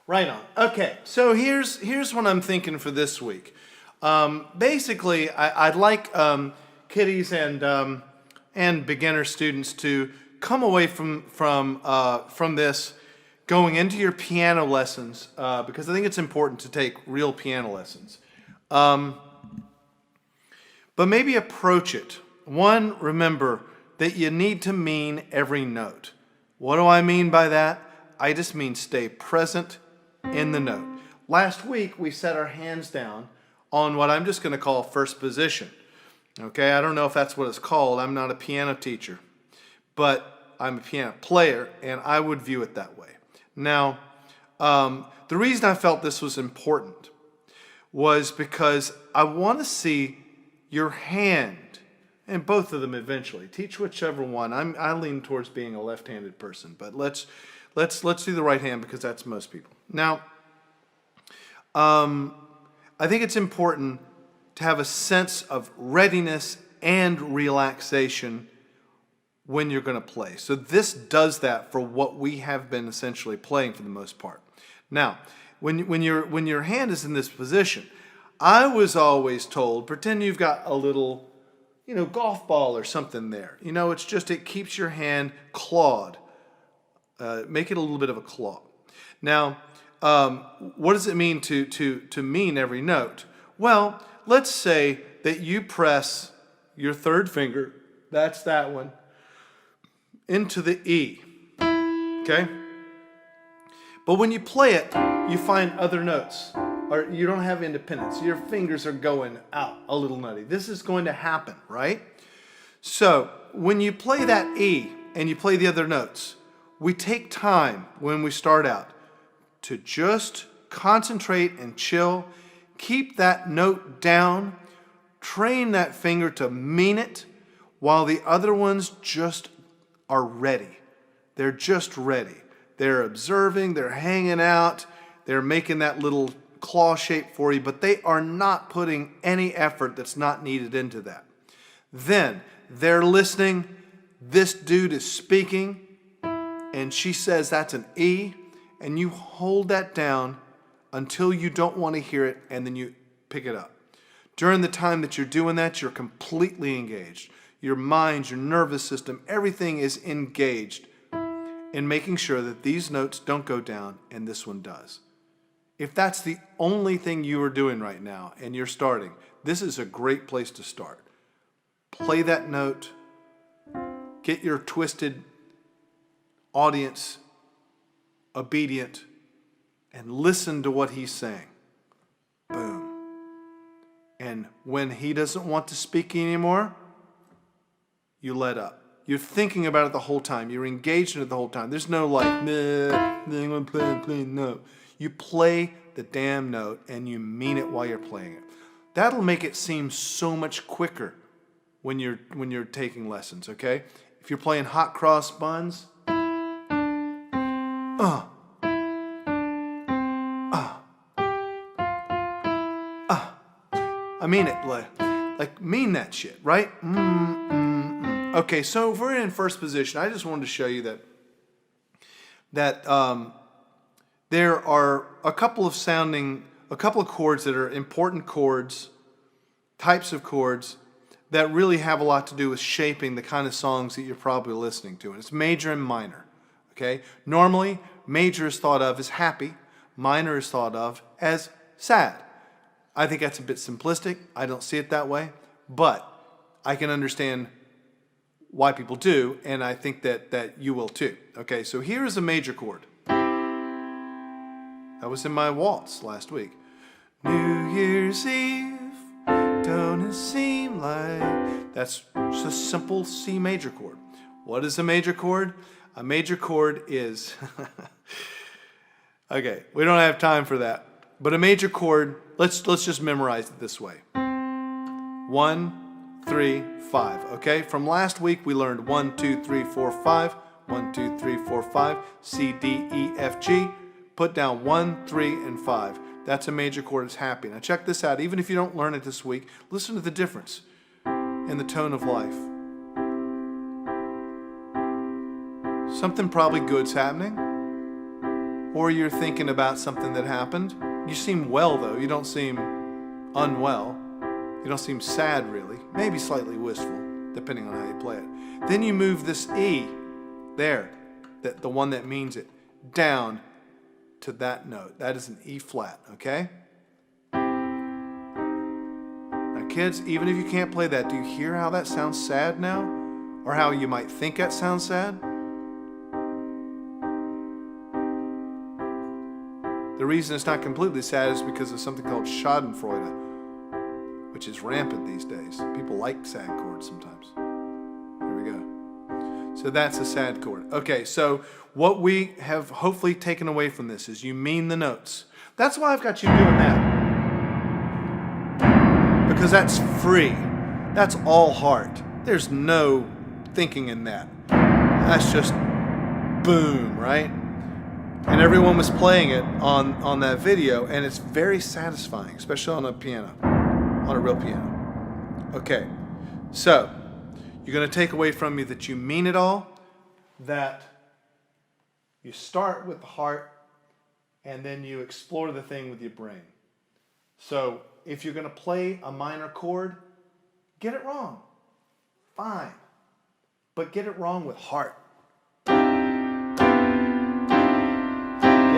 Right on. Okay, so here's what I'm thinking for this week. Basically, I'd like kiddies and beginner students to come away from this going into your piano lessons because I think it's important to take real piano lessons. But maybe approach it. One, remember that you need to mean every note. What do I mean by that? I just mean stay present in the note. Last week, we set our hands down on what I'm just going to call first position. Okay, I don't know if that's what it's called. I'm not a piano teacher, but I'm a piano player, and I would view it that way. Now, the reason I felt this was important was because I want to see your hand, and both of them eventually. Teach whichever one. I lean towards being a left-handed person, but let's do the right hand because that's most people. Now, I think it's important to have a sense of readiness and relaxation when you're going to play. So this does that for what we have been essentially playing for the most part. Now, when your hand is in this position, I was always told, pretend you've got a little, golf ball or something there. It keeps your hand clawed. Make it a little bit of a claw. Now, what does it mean to mean every note? Well, let's say that you press your third finger, that's that one, into the E, okay? But when you play it, you find other notes, or you don't have independence. Your fingers are going out a little nutty. This is going to happen, right? So when you play that E and you play the other notes, we take time when we start out to just concentrate and chill, keep that note down, train that finger to mean it, while the other ones just are ready. They're just ready. They're observing, they're hanging out, they're making that little claw shape for you, but they are not putting any effort that's not needed into that. Then they're listening. This dude is speaking, and she says that's an E, and you hold that down until you don't want to hear it, and then you pick it up. During the time that you're doing that, you're completely engaged. Your mind, your nervous system, everything is engaged in making sure that these notes don't go down and this one does. If that's the only thing you are doing right now and you're starting, this is a great place to start. Play that note, get your twisted audience obedient, and listen to what he's saying. Boom. And when he doesn't want to speak anymore, you let up. You're thinking about it the whole time. You're engaged in it the whole time. There's no like, I'm going to play, no. You play the damn note and you mean it while you're playing it. That'll make it seem so much quicker when you're taking lessons, okay? If you're playing hot cross buns, I mean it, like mean that shit, right? Okay, so if we're in first position, I just wanted to show you that there are a couple of chords that are important chords, types of chords that really have a lot to do with shaping the kind of songs that you're probably listening to. And it's major and minor, okay? Normally, major is thought of as happy, minor is thought of as sad. I think that's a bit simplistic. I don't see it that way, but I can understand why people do, and I think that you will too. Okay, so here is a major chord. That was in my waltz last week. New Year's Eve, don't it seem like... That's just a simple C major chord. What is a major chord? A major chord is... Okay, we don't have time for that. But a major chord, let's just memorize it this way. 1, 3, 5. Okay, from last week we learned 1, 2, 3, 4, 5. 1, 2, 3, 4, 5. C, D, E, F, G. Put down 1, 3, and 5. That's a major chord. It's happy. Now check this out. Even if you don't learn it this week, listen to the difference in the tone of life. Something probably good's happening, or you're thinking about something that happened. You seem well, though. You don't seem unwell. You don't seem sad, really. Maybe slightly wistful, depending on how you play it. Then you move this E, there, the one that means it, down to that note. That is an E flat, okay? Now, kids, even if you can't play that, do you hear how that sounds sad now? Or how you might think that sounds sad? The reason it's not completely sad is because of something called Schadenfreude, which is rampant these days. People like sad chords sometimes. There we go. So that's a sad chord. Okay, so what we have hopefully taken away from this is you mean the notes. That's why I've got you doing that. Because that's free. That's all heart. There's no thinking in that. That's just boom, right? And everyone was playing it on that video, and it's very satisfying, especially on a piano, on a real piano. Okay, so you're going to take away from me that you mean it all, that you start with the heart, and then you explore the thing with your brain. So if you're going to play a minor chord, get it wrong. Fine. But get it wrong with heart.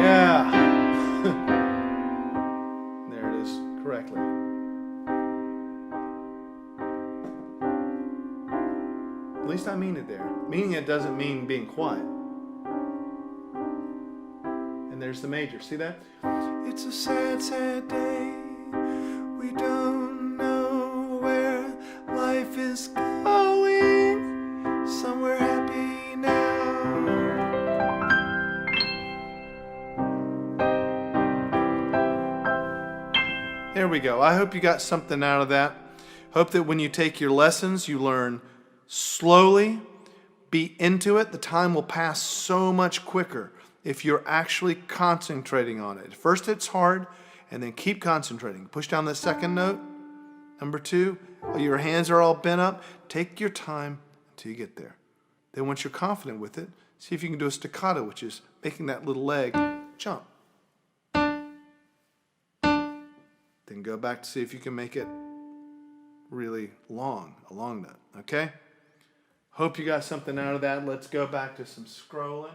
Yeah. There it is, correctly. At least I mean it there. Meaning it doesn't mean being quiet. And there's the major. See that? It's a sad, sad day. We don't know where life is going. Somewhere happy now. There we go. I hope you got something out of that. Hope that when you take your lessons, you learn slowly, be into it. The time will pass so much quicker if you're actually concentrating on it. First it's hard, and then keep concentrating. Push down the second note. Number 2, your hands are all bent up. Take your time until you get there. Then once you're confident with it, see if you can do a staccato, which is making that little leg jump. Then go back to see if you can make it really long, a long note, okay? Hope you got something out of that. Let's go back to some scrolling.